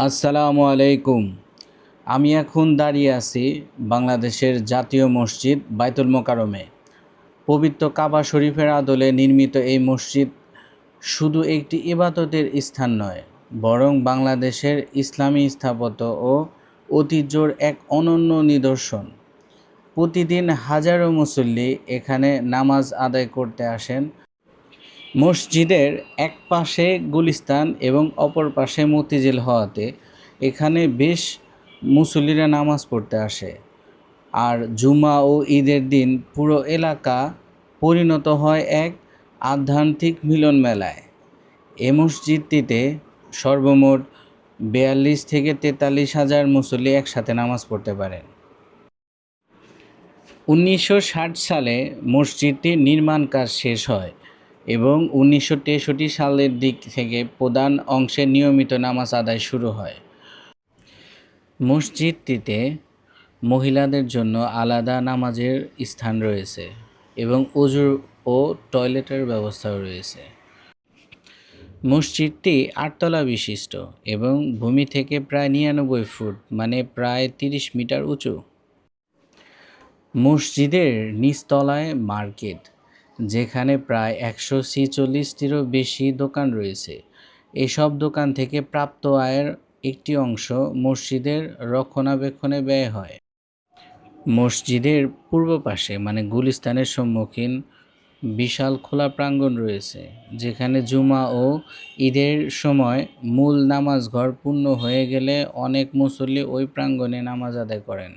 আসসালামু আলাইকুম। আমি এখন দাঁড়িয়ে আছি বাংলাদেশের জাতীয় মসজিদ বায়তুল মোকাররমে। পবিত্র কাবা শরীফের আদলে নির্মিত এই মসজিদ শুধু একটি ইবাদতের স্থান নয়, বরং বাংলাদেশের ইসলামী স্থাপত্য ও ঐতিহ্যর এক অনন্য নিদর্শন। প্রতিদিন হাজারো মুসল্লি এখানে নামাজ আদায় করতে আসেন। মসজিদের এক পাশে গুলিস্তান এবং অপর পাশে মতিঝিল হওয়াতে এখানে বেশ মুসল্লিরা নামাজ পড়তে আসে। আর জুমা ও ঈদের দিন পুরো এলাকা পরিণত হয় এক আধ্যাত্মিক মিলন মেলায়। এ মসজিদটিতে সর্বমোট ৪২ থেকে ৪৩ হাজার মুসল্লি একসাথে নামাজ পড়তে পারেন। ১৯৬০ সালে মসজিদটির নির্মাণ কাজ শেষ হয় এবং ১৯৬৩ সালের দিক থেকে প্রধান অংশে নিয়মিত নামাজ আদায় শুরু হয়। মসজিদটিতে মহিলাদের জন্য আলাদা নামাজের স্থান রয়েছে এবং ওযু ও টয়লেটের ব্যবস্থাও রয়েছে। মসজিদটি ৮ তলা বিশিষ্ট এবং ভূমি থেকে প্রায় ৯৯ ফুট মানে প্রায় ৩০ মিটার উঁচু। মসজিদের নিচতলায় মার্কেট, যেখানে প্রায় ১৪৬টিরও বেশি দোকান রয়েছে। এসব দোকান থেকে প্রাপ্ত আয়ের একটি অংশ মসজিদের রক্ষণাবেক্ষণে ব্যয় হয়। মসজিদের পূর্ব পাশে মানে গুলিস্তানের সম্মুখীন বিশাল খোলা প্রাঙ্গণ রয়েছে, যেখানে জুমা ও ঈদের সময় মূল নামাজ ঘর পূর্ণ হয়ে গেলে অনেক মুসল্লি ওই প্রাঙ্গণে নামাজ আদায় করেন।